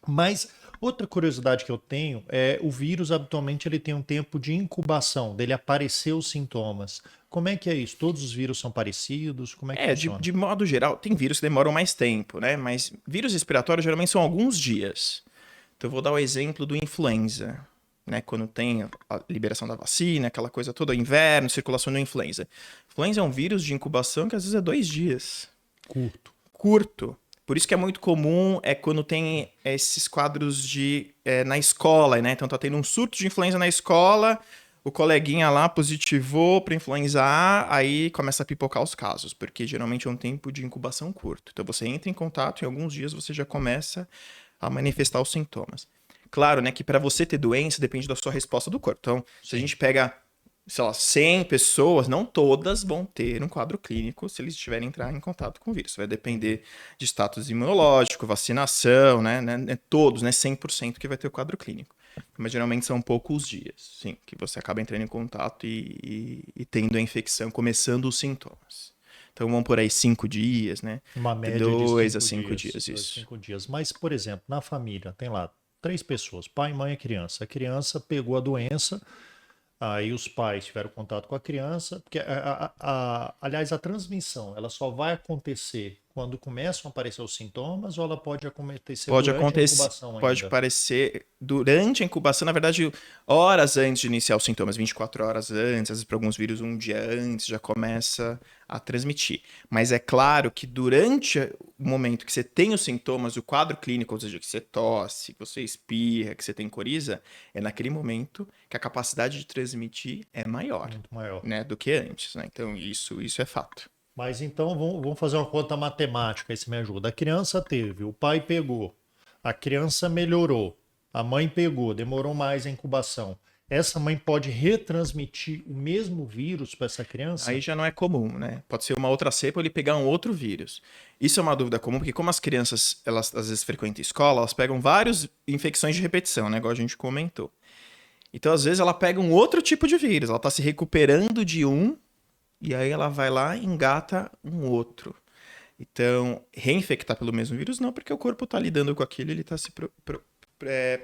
Mas outra curiosidade que eu tenho é o vírus habitualmente ele tem um tempo de incubação, dele aparecer os sintomas. Como é que é isso? Todos os vírus são parecidos? Como é que De, funciona? de modo geral, tem vírus que demoram mais tempo, né? Mas vírus respiratórios geralmente são alguns dias. Então eu vou dar o exemplo do influenza, né? Quando tem a liberação da vacina, aquela coisa toda, inverno, circulação do influenza. Influenza é um vírus de incubação que às vezes é 2 dias. Curto. Curto. Por isso que é muito comum quando tem esses quadros na escola, né? Então tá tendo um surto de influenza na escola, o coleguinha lá positivou para influenza A, aí começa a pipocar os casos, porque geralmente é um tempo de incubação curto. Então você entra em contato e em alguns dias você já começa a manifestar os sintomas. Claro, né, que para você ter doença depende da sua resposta do corpo. Então, se a Sim. gente pega, sei lá, 100 pessoas, não todas vão ter um quadro clínico se eles tiverem entrar em contato com o vírus. Vai depender de status imunológico, vacinação, né, todos, né, 100% que vai ter o quadro clínico. Mas geralmente são poucos dias, sim, que você acaba entrando em contato e tendo a infecção, começando os sintomas. Então vamos por aí 5 dias, né? Uma De média de 2 a cinco 5 dias. dias, isso. 2, 5 dias. Mas, por exemplo, na família, tem lá 3 pessoas, pai, mãe e criança. A criança pegou a doença. Aí os pais tiveram contato com a criança, porque aliás, a transmissão, ela só vai acontecer quando começam a aparecer os sintomas ou ela pode acontecer Pode durante a acontecer, incubação pode ainda? parecer durante a incubação, na verdade, horas antes de iniciar os sintomas, 24 horas antes, às vezes para alguns vírus um dia antes já começa a transmitir. Mas é claro que durante o momento que você tem os sintomas, o quadro clínico, ou seja, que você tosse, que você espirra, que você tem coriza, é naquele momento que a capacidade de transmitir é maior, Muito maior. né, do que antes, né? Então isso é fato. Mas então vamos fazer uma conta matemática, aí você me ajuda. A criança teve, o pai pegou, a criança melhorou, a mãe pegou, demorou mais a incubação. Essa mãe pode retransmitir o mesmo vírus para essa Aí criança? já não é comum, né? Pode ser uma outra cepa ou ele pegar um outro vírus. Isso é uma dúvida comum, porque como as crianças, elas às vezes frequentam escola, elas pegam várias infecções de repetição, né? Igual a gente comentou. Então, às vezes, ela pega um outro tipo de vírus. Ela tá se recuperando de um, e aí ela vai lá e engata um outro. Então, reinfectar pelo mesmo vírus não, porque o corpo tá lidando com aquilo, ele tá se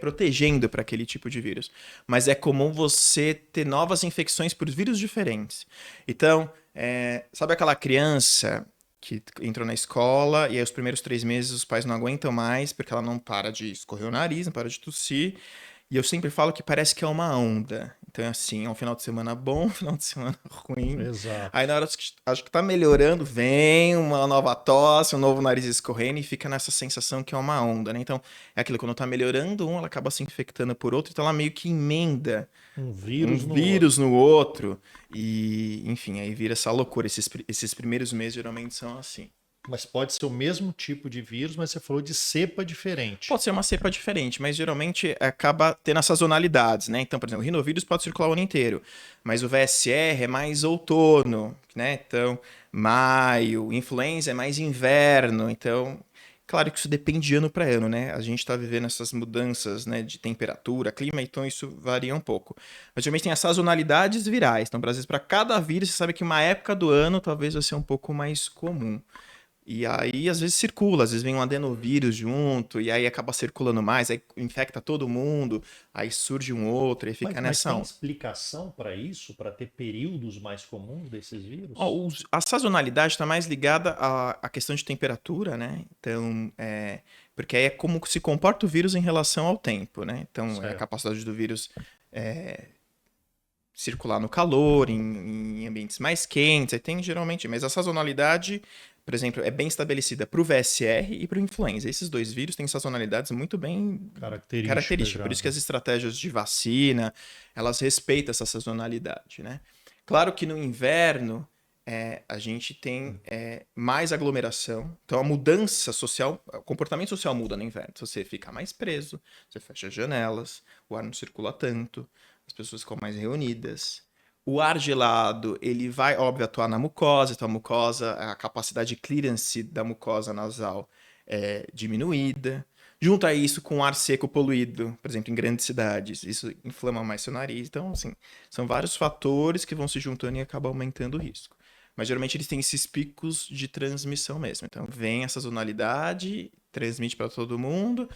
protegendo para aquele tipo de vírus. Mas é comum você ter novas infecções por vírus diferentes. Então, sabe aquela criança que entrou na escola e aí os primeiros 3 meses os pais não aguentam mais porque ela não para de escorrer o nariz, não para de tossir. E eu sempre falo que parece que é uma onda. Então, é assim, é um final de semana bom, um final de semana ruim. Aí, Exato. na hora que acho que tá melhorando, vem uma nova tosse, um novo nariz escorrendo e fica nessa sensação que é uma onda, né? Então, é aquilo, quando tá melhorando um, ela acaba se infectando por outro, então ela meio que emenda Um um vírus no vírus outro. no outro. E, enfim, aí vira essa loucura. Esses primeiros meses geralmente são assim. Mas pode ser o mesmo tipo de vírus, mas você falou de cepa diferente. Pode ser uma cepa diferente, mas geralmente acaba tendo as sazonalidades, né? Então, por exemplo, o rinovírus pode circular o ano inteiro, mas o VSR é mais outono, né? Então, maio, influenza é mais inverno. Então, claro que isso depende de ano para ano, né? A gente está vivendo essas mudanças, né, de temperatura, clima, então isso varia um pouco. Mas geralmente tem as sazonalidades virais. Então, às vezes, para cada vírus, você sabe que uma época do ano talvez vai ser um pouco mais comum. E aí, às vezes, circula, às vezes vem um adenovírus junto, e aí acaba circulando mais, aí infecta todo mundo, aí surge um outro, e fica Mas nessa tem onda. explicação para isso, para ter períodos mais comuns desses vírus? Ó, a sazonalidade está mais ligada à questão de temperatura, né? Então, porque aí é como se comporta o vírus em relação ao tempo, né? Então, é a Certo. capacidade do vírus circular no calor, em ambientes mais quentes, aí tem geralmente, mas a sazonalidade, por exemplo, é bem estabelecida para o VSR e para o influenza. Esses dois vírus têm sazonalidades muito bem Características características, já, por isso que né? as estratégias de vacina, elas respeitam essa sazonalidade, né? Claro que no inverno a gente tem mais aglomeração, então a mudança social, o comportamento social muda no inverno. Você fica mais preso, você fecha as janelas, o ar não circula tanto, as pessoas ficam mais reunidas. O ar gelado, ele vai, óbvio, atuar na mucosa, então a mucosa, a capacidade de clearance da mucosa nasal é diminuída. Junta isso com o ar seco poluído, por exemplo, em grandes cidades, isso inflama mais seu nariz. Então, assim, são vários fatores que vão se juntando e acabam aumentando o risco. Mas geralmente eles têm esses picos de transmissão mesmo. Então, vem essa sazonalidade transmite para todo mundo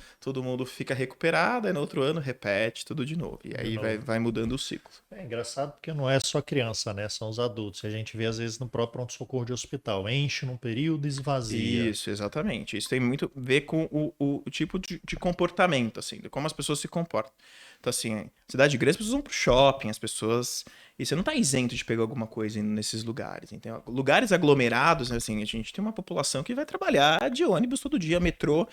fica recuperado, aí no outro ano repete tudo de novo. E aí vai mudando o ciclo. É engraçado porque não é só criança, né? São os adultos. A gente vê às vezes no próprio pronto-socorro de hospital. Enche num período e esvazia. Isso, exatamente. Isso tem muito a ver com o tipo de comportamento, assim, de como as pessoas se comportam. Então, assim, cidade grande, as pessoas vão pro shopping, as pessoas. E você não tá isento de pegar alguma coisa indo nesses lugares. Então, lugares aglomerados, né, assim, a gente tem uma população que vai trabalhar de ônibus todo dia, metrô.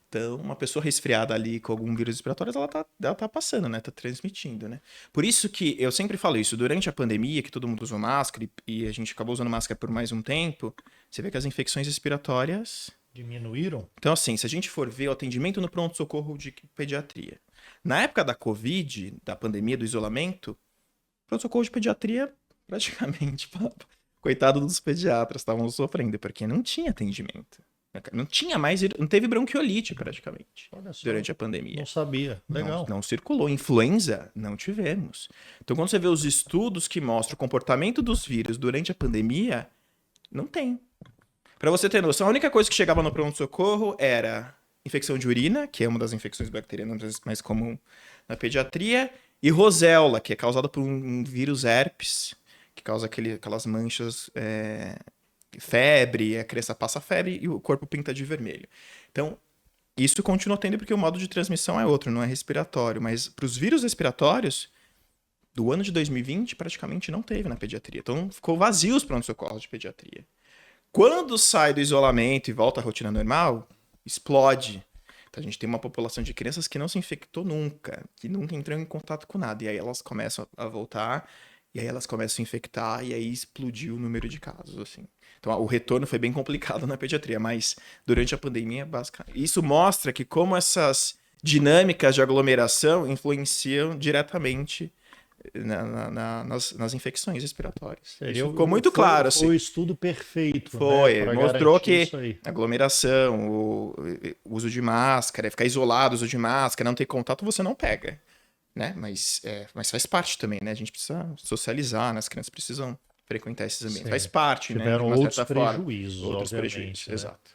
Então, uma pessoa resfriada ali com algum vírus respiratório, ela tá passando, né? Tá transmitindo, né? Por isso que eu sempre falo isso, durante a pandemia, que todo mundo usou máscara e a gente acabou usando máscara por mais um tempo, você vê que as infecções respiratórias Diminuíram? então, assim, se a gente for ver o atendimento no pronto-socorro de pediatria, na época da Covid, da pandemia, do isolamento, pronto-socorro de pediatria, praticamente, coitado dos pediatras, estavam sofrendo, porque não tinha atendimento. Não tinha mais, não teve bronquiolite, praticamente, Olha só. durante a pandemia. Não sabia. Legal. Não circulou. Influenza, não tivemos. Então, quando você vê os estudos que mostram o comportamento dos vírus durante a pandemia, não tem. Pra você ter noção, a única coisa que chegava no pronto-socorro era infecção de urina, que é uma das infecções bacterianas mais comum na pediatria, e roséola, que é causada por um vírus herpes, que causa aquelas manchas, febre, a criança passa febre e o corpo pinta de vermelho. Então, isso continua tendo porque o modo de transmissão é outro, não é respiratório, mas para os vírus respiratórios, do ano de 2020, praticamente não teve na pediatria. Então, ficou vazio os pronto-socorros de pediatria. Quando sai do isolamento e volta à rotina normal, explode. Então a gente tem uma população de crianças que não se infectou nunca, que nunca entrou em contato com nada. E aí elas começam a voltar, e aí elas começam a infectar, e aí explodiu o número de casos, assim. Então o retorno foi bem complicado na pediatria, mas durante a pandemia, basicamente. Isso mostra que como essas dinâmicas de aglomeração influenciam diretamente nas infecções respiratórias. Isso ficou muito claro. Foi Assim. o estudo perfeito. Foi, né, mostrou que isso aí. aglomeração, o uso de máscara, ficar isolado, uso de máscara, não ter contato, você não pega, né? Mas faz parte também, né? A gente precisa socializar, né? As crianças precisam frequentar esses ambientes. Sim. Faz parte, né? Tiveram De uma outros certa forma. prejuízos, Outros obviamente, prejuízos, né? exato.